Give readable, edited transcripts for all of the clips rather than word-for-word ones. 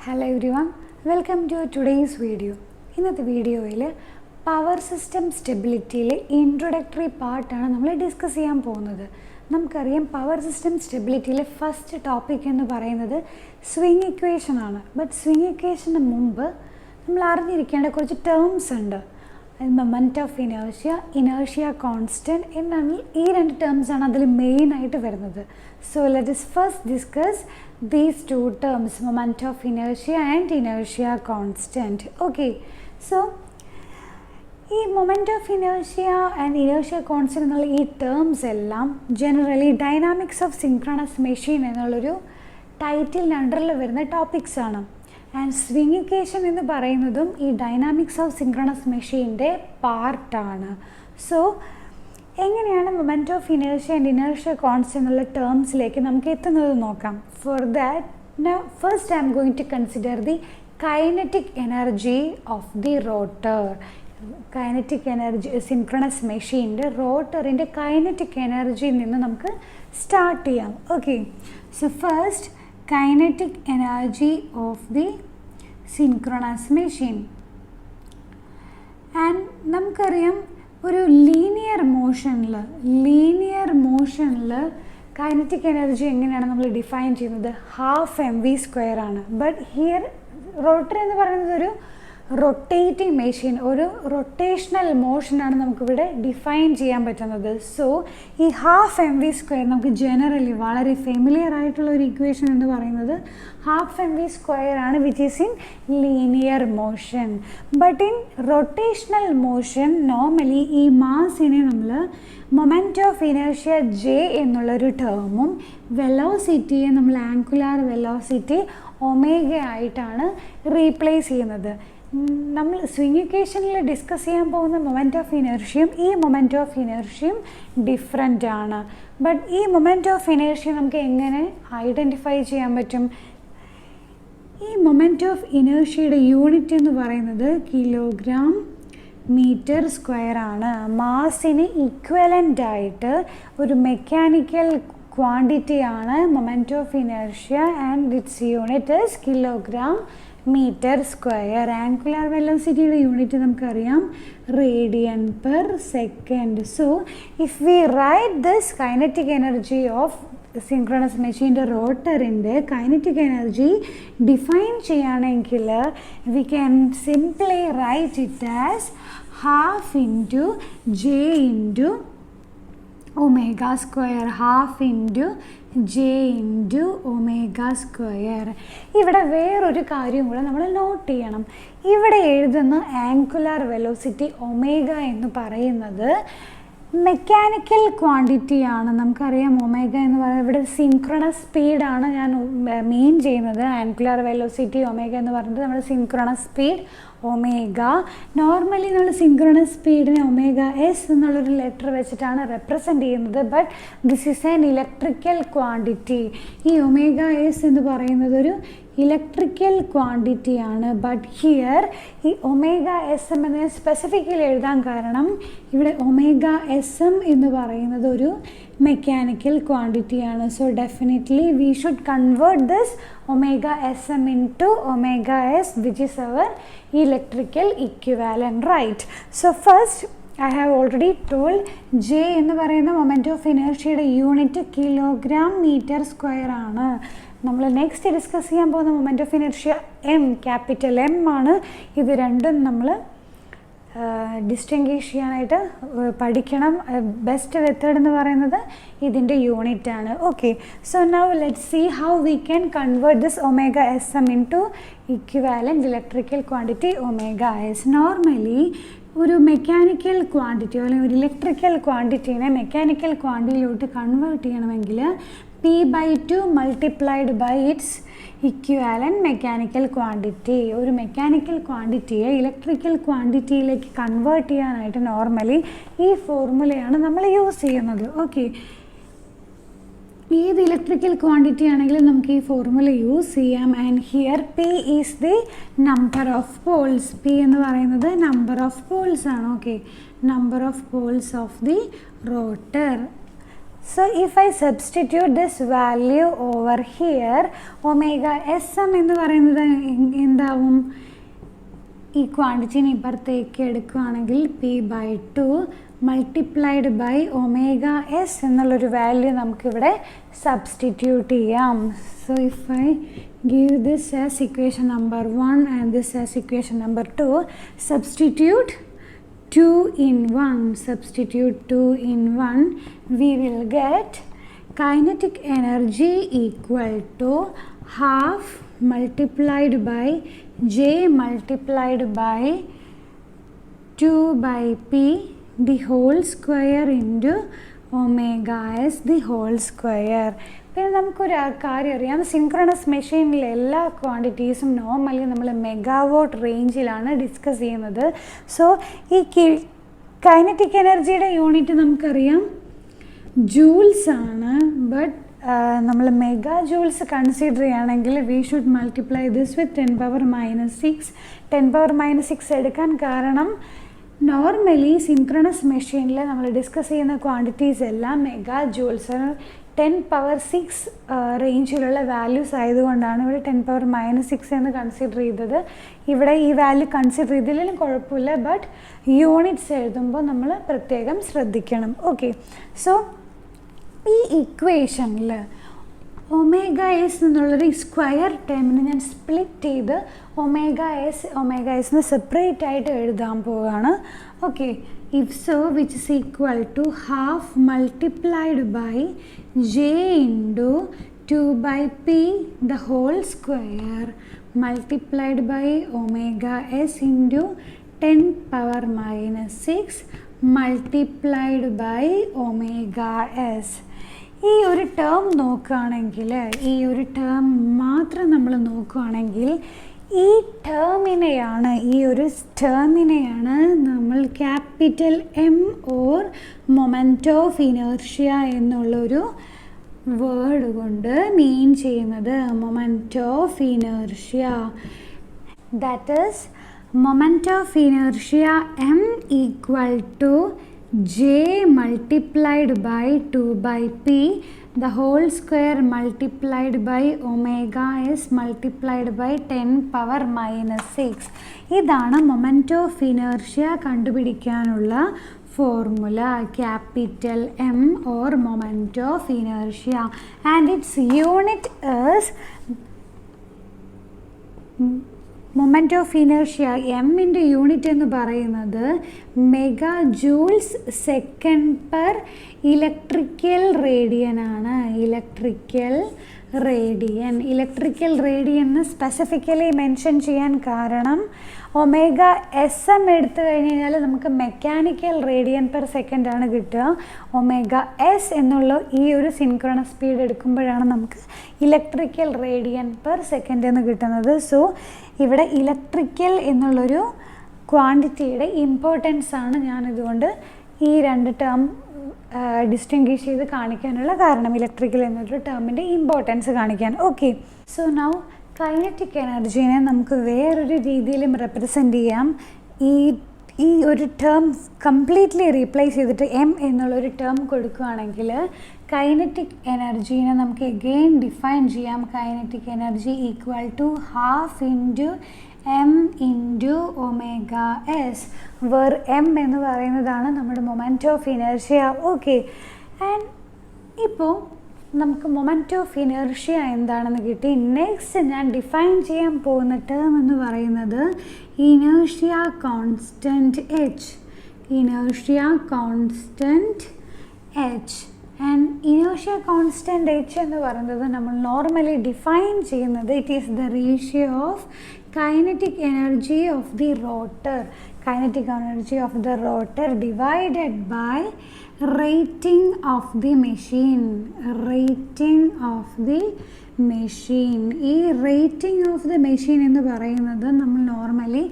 Hello everyone, welcome to today's video. ഇന്നത്തെ വീഡിയോയിൽ power system സ്റ്റെബിലിറ്റിയിലെ introductory പാർട്ടാണ് നമ്മൾ ഡിസ്കസ് ചെയ്യാൻ പോകുന്നത്. നമുക്കറിയാം പവർ സിസ്റ്റം സ്റ്റെബിലിറ്റിയിലെ ഫസ്റ്റ് ടോപ്പിക് എന്ന് പറയുന്നത് സ്വിങ് ഇക്വേഷൻ ആണ്. ബട്ട് സ്വിങ് ഇക്വേഷന് മുമ്പ് നമ്മൾ അറിഞ്ഞിരിക്കേണ്ട കുറച്ച് ടേംസ് ഉണ്ട്. മൊമെൻറ്റ് ഓഫ് ഇനേർഷ്യ കോൺസ്റ്റൻറ്റ് എന്നാണ് ഈ രണ്ട് ടേംസാണ് അതിൽ മെയിനായിട്ട് വരുന്നത്. So let us first discuss these two terms, moment of inertia and inertia constant. Okay, so ഈ moment of inertia and inertia constant എന്നുള്ള ഈ ടേംസ് എല്ലാം generally dynamics of synchronous machine എന്നുള്ളൊരു ടൈറ്റിലിന് അണ്ടറിൽ വരുന്ന ടോപ്പിക്സ് ആണ്. ആൻഡ് സ്വിങ് ഇക്വേഷൻ എന്ന് പറയുന്നതും ഈ ഡൈനാമിക്സ് ഓഫ് സിങ്ക്രണസ് മെഷീൻ്റെ പാർട്ടാണ്. സോ എങ്ങനെയാണ് moment of inertia and inertia constant എന്നുള്ള ടേംസിലേക്ക് നമുക്ക് എത്തുന്നത് നോക്കാം. For that first I'm going to consider the kinetic energy of the rotor. Kinetic energy synchronous മെഷീൻ്റെ റോട്ടറിൻ്റെ കൈനറ്റിക് എനർജിയിൽ നിന്ന് നമുക്ക് സ്റ്റാർട്ട് ചെയ്യാം. Okay, so first kinetic energy of the synchronous machine. And നമുക്കറിയാം ഒരു ലീനിയർ മോഷനിൽ കൈനറ്റിക് എനർജി എങ്ങനെയാണ് നമ്മൾ ഡിഫൈൻ ചെയ്യുന്നത്? ഹാഫ് mv² ആണ്. ബട്ട് ഹിയർ റോട്ടറി എന്ന് പറയുന്നത് ഒരു റൊട്ടേറ്റിംഗ് മെഷീൻ, ഒരു റൊട്ടേഷണൽ മോഷനാണ് നമുക്കിവിടെ ഡിഫൈൻ ചെയ്യാൻ പറ്റുന്നത്. സോ ഈ ഹാഫ് mv² നമുക്ക് ജനറലി വളരെ ഫെമിലിയർ ആയിട്ടുള്ള ഒരു ഇക്വേഷൻ എന്ന് പറയുന്നത് ഹാഫ് mv² ആണ്, which is in linear motion. But in rotational motion normally ഈ മാസിനെ നമ്മൾ മൊമെൻറ്റ് ഓഫ് ഇനേർഷ്യ ജെ എന്നുള്ളൊരു ടേമും വെലോസിറ്റിയെ നമ്മൾ ആങ്കുലാർ വെലോസിറ്റി ഒമേഗ ആയിട്ടാണ് റീപ്ലേസ് ചെയ്യുന്നത്. നമ്മൾ സ്വിങ് ഇക്വേഷനിൽ ഡിസ്കസ് ചെയ്യാൻ പോകുന്ന മൊമെൻറ്റ് ഓഫ് ഇനേർഷ്യയും ഈ മൊമെൻറ്റ് ഓഫ് ഇനേർഷ്യയും ഡിഫറെൻ്റ് ആണ്. ബട്ട് ഈ മൊമെൻറ്റ് ഓഫ് ഇനേർഷ്യ നമുക്ക് എങ്ങനെ ഐഡൻറ്റിഫൈ ചെയ്യാൻ പറ്റും? ഈ മൊമെൻറ്റ് ഓഫ് ഇനേർഷ്യയുടെ യൂണിറ്റ് എന്ന് പറയുന്നത് കിലോഗ്രാം മീറ്റർ സ്ക്വയർ ആണ്. മാസിന് ഇക്വലൻ്റ് ആയിട്ട് ഒരു മെക്കാനിക്കൽ ക്വാണ്ടിറ്റിയാണ് moment of inertia and its unit is kilogram metre square. Angular വെലോസിറ്റിയുടെ യൂണിറ്റ് നമുക്കറിയാം radian per second. So if we write this kinetic energy of synchronous മെഷീൻ്റെ റോട്ടറിൻ്റെ കൈനറ്റിക് എനർജി ഡിഫൈൻ ചെയ്യുകയാണെങ്കിൽ we can simply write it as half into J into omega square, half into J into omega square. ഇവിടെ വേറൊരു കാര്യം കൂടെ നമ്മൾ not ചെയ്യണം. ഇവിടെ എഴുതുന്ന ആങ്കുലാർ വെലോസിറ്റി ഒമേഗ എന്ന് പറയുന്നത് മെക്കാനിക്കൽ ക്വാണ്ടിറ്റിയാണ്. നമുക്കറിയാം ഒമേഗ എന്ന് പറയുന്നത് ഇവിടെ സിങ്ക്രണസ് സ്പീഡാണ് ഞാൻ മീൻ ചെയ്യുന്നത്. ആങ്കുലാർ വെലോസിറ്റി ഒമേഗ എന്ന് പറയുന്നത് നമ്മുടെ സിങ്ക്രണസ് സ്പീഡ് ഒമേഗ. നോർമലി നമ്മൾ സിങ്ക്രണസ് സ്പീഡിനെ ഒമേഗ എസ് എന്നുള്ളൊരു ലെറ്റർ വെച്ചിട്ടാണ് റെപ്രസെൻ്റ് ചെയ്യുന്നത്. But this is an electrical ക്വാണ്ടിറ്റി. ഈ ഒമേഗ എസ് എന്ന് പറയുന്നത് ഒരു ഇലക്ട്രിക്കൽ ക്വാണ്ടിറ്റിയാണ്. ബട്ട് ഹിയർ ഈ ഒമേഗ എസ് എം എന്നതിനെ സ്പെസിഫിക്കലി എഴുതാൻ കാരണം ഇവിടെ ഒമേഗ എസ് എം എന്ന് പറയുന്നത് ഒരു മെക്കാനിക്കൽ ക്വാണ്ടിറ്റിയാണ്. So definitely we should convert this omega S M into omega S which is our electrical equivalent, right? So first I have already told J എന്ന് പറയുന്ന മൊമെൻറ്റ് ഓഫ് ഇനേർഷ്യയുടെ unit kilogram metre square ആണ്. നമ്മൾ next discuss ചെയ്യാൻ പോകുന്ന moment of inertia capital M ആണ്. ഇത് രണ്ടും നമ്മൾ ഡിസ്റ്റിങ്വിഷ് ചെയ്യാനായിട്ട് പഠിക്കണം. ബെസ്റ്റ് മെത്തേഡ് എന്ന് പറയുന്നത് ഇതിൻ്റെ യൂണിറ്റ് ആണ്. Okay, so now let's see how we can convert this omega S M into equivalent electrical quantity omega S. Normally ഒരു മെക്കാനിക്കൽ ക്വാണ്ടിറ്റി അല്ലെങ്കിൽ ഒരു ഇലക്ട്രിക്കൽ ക്വാണ്ടിറ്റീനെ മെക്കാനിക്കൽ ക്വാണ്ടിറ്റിയിലോട്ട് കൺവേർട്ട് ചെയ്യണമെങ്കിൽ P/2 multiplied by its equivalent mechanical quantity. ഒരു mechanical ക്വാണ്ടിറ്റിയെ electrical ക്വാണ്ടിറ്റിയിലേക്ക് convert ചെയ്യാനായിട്ട് നോർമലി ഈ ഫോർമുലയാണ് നമ്മൾ യൂസ് ചെയ്യുന്നത്. ഓക്കെ, ഏത് ഇലക്ട്രിക്കൽ ക്വാണ്ടിറ്റി ആണെങ്കിലും നമുക്ക് ഈ ഫോർമുല യൂസ് ചെയ്യാം. And here P is the number of Paul's. P എന്ന് പറയുന്നത് നമ്പർ ഓഫ് പോൾസ് ആണ്. Okay, number of poles of the rotor. So if I substitute this value over here, omega sm എന്ന് പറയുന്നത് എന്താവും? ഈ ക്വാണ്ടിറ്റിനെ ഇപ്പുറത്തേക്ക് എടുക്കുകയാണെങ്കിൽ p/2 multiplied by omega S എന്നുള്ളൊരു വാല്യൂ നമുക്കിവിടെ സബ്സ്റ്റിറ്റ്യൂട്ട് ചെയ്യാം. So if I give this as equation number 1 and this as equation number 2, substitute 2 in 1, substitute 2 in 1, we will get kinetic energy equal to half multiplied by J multiplied by 2 by P the whole square into omega s the whole square. പിന്നെ നമുക്കൊരു കാര്യം അറിയാം, synchronous മെഷീനിലെ എല്ലാ ക്വാണ്ടിറ്റീസും normally നമ്മൾ megawatt റേഞ്ചിലാണ് discuss ചെയ്യുന്നത്. So ഈ kinetic എനർജിയുടെ യൂണിറ്റ് നമുക്കറിയാം ജൂൾസ് ആണ്. ബട്ട് നമ്മൾ മെഗാ ജൂൾസ് കൺസിഡർ ചെയ്യുകയാണെങ്കിൽ we should multiply this with 10⁻⁶. 10⁻⁶ എടുക്കാൻ കാരണം നോർമലി സിൻക്രണസ് മെഷീനിൽ നമ്മൾ ഡിസ്കസ് ചെയ്യുന്ന ക്വാണ്ടിറ്റീസ് എല്ലാം മെഗാ ജൂൾസ് 10⁻⁶ റേഞ്ചിലുള്ള വാല്യൂസ് ആയതുകൊണ്ടാണ് ഇവിടെ 10⁻⁻⁶ എന്ന് കൺസിഡർ ചെയ്തത്. ഇവിടെ ഈ വാല്യൂ കൺസിഡർ ചെയ്തില്ലെങ്കിലും കുഴപ്പമില്ല, ബട്ട് യൂണിറ്റ്സ് എഴുതുമ്പോൾ നമ്മൾ പ്രത്യേകം ശ്രദ്ധിക്കണം. ഓക്കെ, സോ ഈ ഇക്വേഷനിൽ ഒമേഗ എസ് എന്നുള്ളൊരു സ്ക്വയർ ടേമിന് ഞാൻ സ്പ്ലിറ്റ് ചെയ്ത് ഒമേഗ എസിന് സെപ്പറേറ്റ് ആയിട്ട് എഴുതാൻ പോവുകയാണ്. Okay, if so, which is equal to half multiplied by J into 2 by P the whole square multiplied by omega s into 10⁻⁶ multiplied by omega s. ഈ ഒരു ടേം നോക്കുകയാണെങ്കിൽ, ഈ ഒരു ടേം മാത്രം നമ്മൾ നോക്കുകയാണെങ്കിൽ ഈ ഒരു ടേമിനെയാണ് നമ്മൾ capital M or moment of inertia എന്നുള്ളൊരു വേർഡ് കൊണ്ട് മീൻ ചെയ്യുന്നത്. Moment of inertia, that is moment of inertia M equal to J multiplied by 2 by P the whole square multiplied by omega s multiplied by 10⁻⁶. ഇതാണ് moment of inertia കണ്ടുപിടിക്കാനുള്ള formula, capital M or moment of inertia, and its unit is moment of inertia എമ്മിൻ്റെ unit എന്ന് പറയുന്നത് mega joules second per electrical radian ആണ്. Electrical radian എന്ന് specifically mention ചെയ്യാൻ കാരണം omega S M എടുത്തു കഴിഞ്ഞ് കഴിഞ്ഞാൽ നമുക്ക് മെക്കാനിക്കൽ റേഡിയൻ പെർ സെക്കൻഡ് ആണ് കിട്ടുക. ഒമേഗ എസ് എന്നുള്ള ഈ ഒരു സിൻക്രണസ് സ്പീഡ് എടുക്കുമ്പോഴാണ് നമുക്ക് ഇലക്ട്രിക്കൽ റേഡിയൻ പെർ സെക്കൻഡ് എന്ന് കിട്ടുന്നത്. സോ ഇവിടെ ഇലക്ട്രിക്കൽ എന്നുള്ളൊരു ക്വാണ്ടിറ്റിയുടെ ഇമ്പോർട്ടൻസ് ആണ് ഞാനിതുകൊണ്ട് ഈ രണ്ട് ടേം ഡിസ്റ്റിങ്വിഷ് ചെയ്ത് കാണിക്കാനുള്ള കാരണം, ഇലക്ട്രിക്കൽ എന്നൊരു ടേമിൻ്റെ ഇമ്പോർട്ടൻസ് കാണിക്കാൻ. ഓക്കെ, സോ നൗ കൈനറ്റിക് എനർജീനെ നമുക്ക് വേറൊരു രീതിയിലും റെപ്രസെൻ്റ് ചെയ്യാം. ഈ ഒരു ടേം കംപ്ലീറ്റ്ലി റീപ്ലേസ് ചെയ്തിട്ട് എം എന്നുള്ളൊരു ടേം കൊടുക്കുകയാണെങ്കിൽ കൈനറ്റിക് എനർജീനെ നമുക്ക് എഗെയിൻ ഡിഫൈൻ ചെയ്യാം. Kinetic energy equal to half into M into omega S, where M എന്ന് പറയുന്നതാണ് നമ്മുടെ moment of inertia. Okay, and ഇപ്പോൾ നമുക്ക് മൊമെൻ്റ് ഓഫ് ഇനേർഷ്യ എന്താണെന്ന് കിട്ടി. നെക്സ്റ്റ് ഞാൻ ഡിഫൈൻ ചെയ്യാൻ പോകുന്ന ടേം എന്ന് പറയുന്നത് inertia constant H. Inertia constant H and inertia constant H എന്ന് പറയുന്നത് നമ്മൾ നോർമലി ഡിഫൈൻ ചെയ്യുന്നത് it is the ratio of kinetic energy of the rotor divided by rating of the machine. ഈ റേറ്റിംഗ് ഓഫ് ദ മെഷീൻ എന്ന് പറയുന്നത് നമ്മൾ normally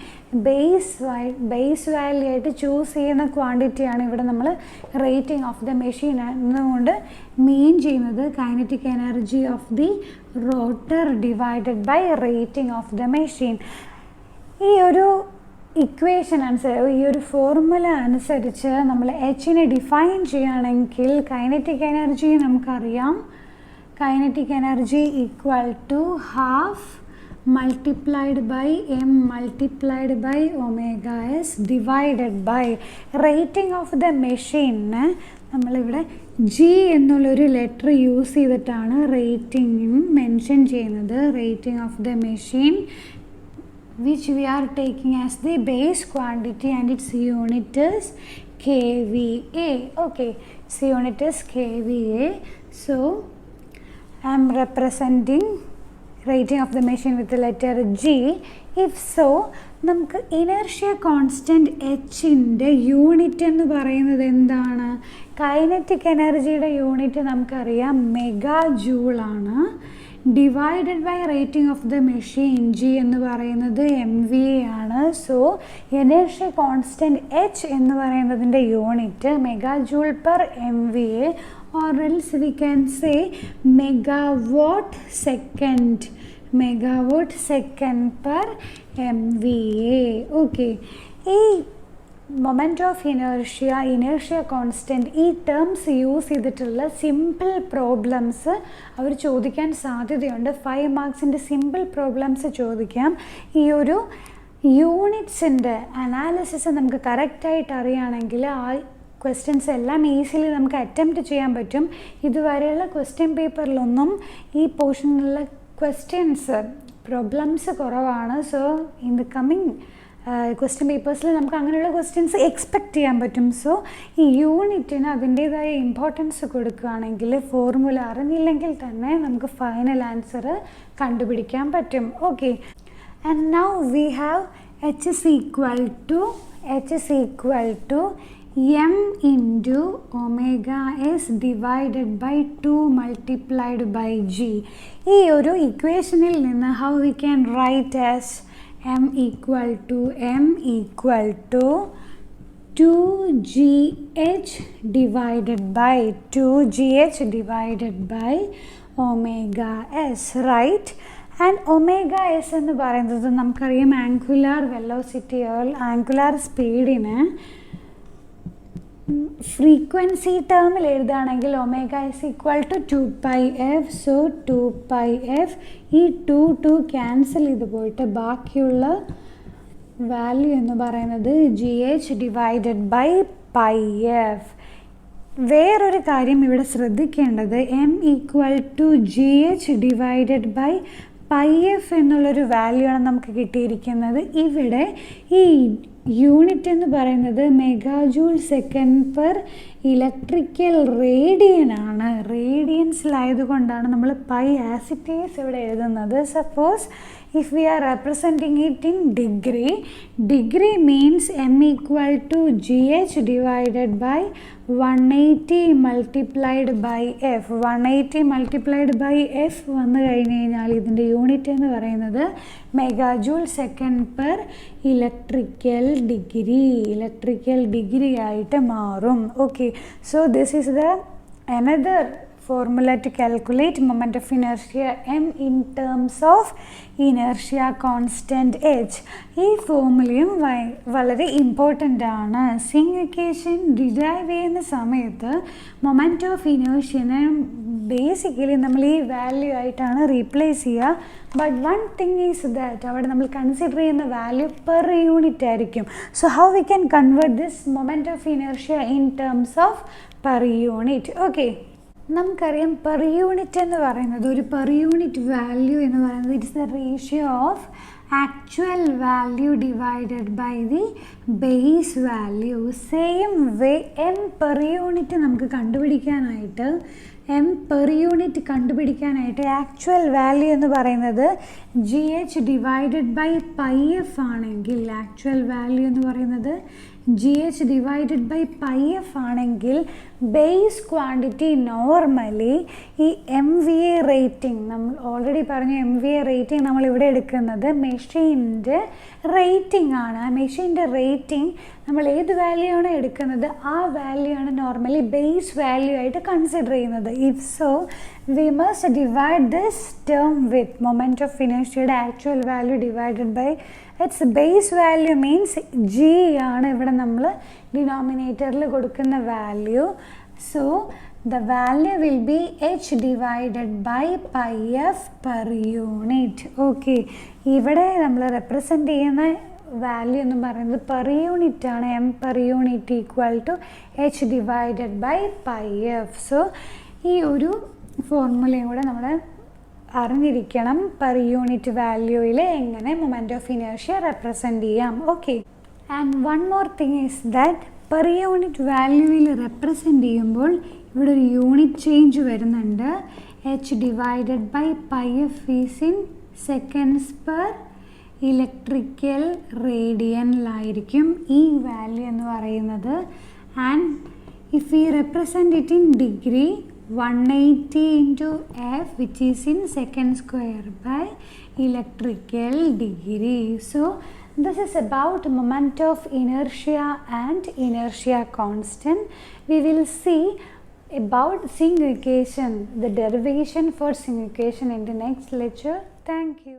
base value ആയിട്ട് choose ചെയ്യുന്ന ക്വാണ്ടിറ്റിയാണ് ഇവിടെ നമ്മൾ റേറ്റിംഗ് ഓഫ് ദ മെഷീൻ എന്നുകൊണ്ട് മീൻ ചെയ്യുന്നത്. Kinetic energy of the rotor divided by rating of the machine. ഈ ഒരു ഇക്വേഷൻ അനുസരിച്ച്, ഈ ഒരു ഫോർമുല അനുസരിച്ച് നമ്മൾ എച്ചിനെ ഡിഫൈൻ ചെയ്യുകയാണെങ്കിൽ കൈനറ്റിക് എനർജി നമുക്കറിയാം. Kinetic energy equal to half multiplied by m multiplied by omega s divided by rating of the machine. നമ്മളിവിടെ ജി എന്നുള്ളൊരു ലെറ്റർ യൂസ് ചെയ്തിട്ടാണ് റേറ്റിംഗും മെൻഷൻ ചെയ്യുന്നത്. Rating of the machine which we are taking as the base quantity and its unit is kVA. Okay, its unit is kVA. So I am representing rating of the machine with the letter G. If so, നമുക്ക് inertia constant എച്ചിൻ്റെ unit എന്ന് പറയുന്നത് എന്താണ്? Kinetic എനർജിയുടെ unit നമുക്കറിയാം mega ജൂളാണ്. Divided by rating of the machine G എന്ന് പറയുന്നത് MVA ആണ്. സോ ഇനർഷ്യ കോൺസ്റ്റൻറ്റ് എച്ച് എന്ന് പറയുന്നതിൻ്റെ unit mega joule per MVA, or else we can say megawatt second per MVA. Okay, ഈ മൊമെൻ്റ് ഓഫ് ഇനേർഷ്യ കോൺസ്റ്റൻറ്റ് ഈ terms use ചെയ്തിട്ടുള്ള simple problems അവർ ചോദിക്കാൻ സാധ്യതയുണ്ട്. 5 മാർക്സിൻ്റെ സിമ്പിൾ പ്രോബ്ലംസ് ചോദിക്കാം. ഈ ഒരു യൂണിറ്റ്സിൻ്റെ അനാലിസിസ് നമുക്ക് കറക്റ്റായിട്ട് അറിയുകയാണെങ്കിൽ ആ ക്വസ്റ്റ്യൻസ് എല്ലാം ഈസിലി നമുക്ക് അറ്റംപ്റ്റ് ചെയ്യാൻ പറ്റും. ഇതുവരെയുള്ള ക്വസ്റ്റ്യൻ പേപ്പറിലൊന്നും ഈ പോർഷനിലുള്ള ക്വസ്റ്റ്യൻസ് പ്രോബ്ലംസ് കുറവാണ്. So in the coming question പേപ്പേഴ്സിൽ നമുക്ക് അങ്ങനെയുള്ള ക്വസ്റ്റ്യൻസ് എക്സ്പെക്റ്റ് ചെയ്യാൻ പറ്റും. സോ ഈ യൂണിറ്റിന് അതിൻ്റേതായ ഇമ്പോർട്ടൻസ് കൊടുക്കുകയാണെങ്കിൽ ഫോർമുല അറിഞ്ഞില്ലെങ്കിൽ തന്നെ നമുക്ക് ഫൈനൽ ആൻസർ കണ്ടുപിടിക്കാൻ പറ്റും. Okay, and now we have H is equal to m into omega s divided by 2 multiplied by g. ഈ ഒരു ഇക്വേഷനിൽ നിന്ന് how we can write as m equal to 2gh divided by omega s, right? And omega S എന്ന് പറയുന്നത് നമുക്കറിയാം angular velocity, angular സ്പീഡിന് frequency ടേമിൽ എഴുതുകയാണെങ്കിൽ omega is equal to 2πf. So 2πf, ഈ 2 ക്യാൻസൽ ചെയ്ത് പോയിട്ട് ബാക്കിയുള്ള വാല്യൂ എന്ന് പറയുന്നത് GH ഡിവൈഡഡ് ബൈ πf. വേറൊരു കാര്യം ഇവിടെ ശ്രദ്ധിക്കേണ്ടത് m equal to GH divided by πf എന്നുള്ളൊരു വാല്യൂ ആണ് നമുക്ക് കിട്ടിയിരിക്കുന്നത്. ഇവിടെ ഈ യൂണിറ്റ് എന്ന് പറയുന്നത് mega joule second per electrical radian ആണ്. റേഡിയൻസിലായതുകൊണ്ടാണ് നമ്മൾ പൈ ആസിറ്റീസ് ഇവിടെ എഴുതുന്നത്. Suppose if we are representing it in degree means m equal to GH divided by 180 multiplied by f. 180 multiplied by f വന്നു കഴിഞ്ഞ് കഴിഞ്ഞാൽ ഇതിൻ്റെ യൂണിറ്റ് എന്ന് പറയുന്നത് mega joule second per electrical degree ആയിട്ട് മാറും. Okay, so this is the another formula to calculate moment of inertia m in terms of inertia constant h. ഈ ഫോർമുലയും വളരെ ഇമ്പോർട്ടൻ്റ് ആണ്. സിംഗ് ഇക്വേഷൻ ഡിറൈവ് ചെയ്യുന്ന സമയത്ത് മൊമെൻ്റ് ഓഫ് ഇനേർഷ്യനെ ബേസിക്കലി നമ്മൾ ഈ value ആയിട്ടാണ് റീപ്ലേസ് ചെയ്യുക. But one thing is that അവിടെ നമ്മൾ കൺസിഡർ ചെയ്യുന്ന വാല്യൂ പെർ യൂണിറ്റ് ആയിരിക്കും. So how we can convert this moment of inertia in terms of per unit? Okay, നമുക്കറിയാം പെർ യൂണിറ്റ് എന്ന് പറയുന്നത് ഒരു പെർ യൂണിറ്റ് വാല്യൂ എന്ന് പറയുന്നത് it's the ratio of actual value divided by the base value. Same way M per unit നമുക്ക് കണ്ടുപിടിക്കാനായിട്ട് actual value എന്ന് പറയുന്നത് GH ഡിവൈഡഡ് ബൈ πf ആണെങ്കിൽ, ആക്ച്വൽ വാല്യൂ എന്ന് പറയുന്നത് GH ഡിവൈഡഡ് ബൈ πf ആണെങ്കിൽ ബേസ് ക്വാണ്ടിറ്റി നോർമലി ഈ MVA rating, നമ്മൾ ഓൾറെഡി പറഞ്ഞു MVA റേറ്റിംഗ് നമ്മളിവിടെ എടുക്കുന്നത് മെഷീൻ്റെ റേറ്റിംഗ് ആണ്. ആ മെഷീൻ്റെ റേറ്റിംഗ് നമ്മൾ ഏത് വാല്യൂ ആണോ എടുക്കുന്നത് ആ വാല്യൂ ആണ് നോർമലി ബേസ് വാല്യൂ ആയിട്ട് കൺസിഡർ ചെയ്യുന്നത്. If so we must divide this term with moment of inertia actual value divided by its base value means g ആണ് ഇവിടെ നമ്മൾ ഡിനോമിനേറ്ററിൽ കൊടുക്കുന്ന value. So the value will be h divided by pi f per unit. Okay, ഇവിടെ നമ്മൾ represent ചെയ്യുന്ന value എന്ന് പറയുന്നത് പെർ യൂണിറ്റ് ആണ്. M per unit equal to H divided by pi F. So ഈ ഒരു ഫോർമുലയും കൂടെ നമ്മൾ അറിഞ്ഞിരിക്കണം, പെർ യൂണിറ്റ് വാല്യൂയിൽ എങ്ങനെ മൊമെൻ്റ് ഓഫ് ഇനേർഷ്യ റെപ്രസെൻ്റ് ചെയ്യാം. Okay, and one more thing is that per unit വാല്യൂവിൽ റെപ്രസെൻ്റ് ചെയ്യുമ്പോൾ ഇവിടെ ഒരു യൂണിറ്റ് ചേഞ്ച് വരുന്നുണ്ട്. H divided by pi F is in seconds per electrical റേഡിയനിലായിരിക്കും ഈ വാല്യൂ എന്ന് പറയുന്നത്. And if we represent it in degree 180 into f which is in second square by electrical degree. So this is about moment of inertia and inertia constant. We will see about sync equation, the derivation for sync equation in the next lecture. Thank you.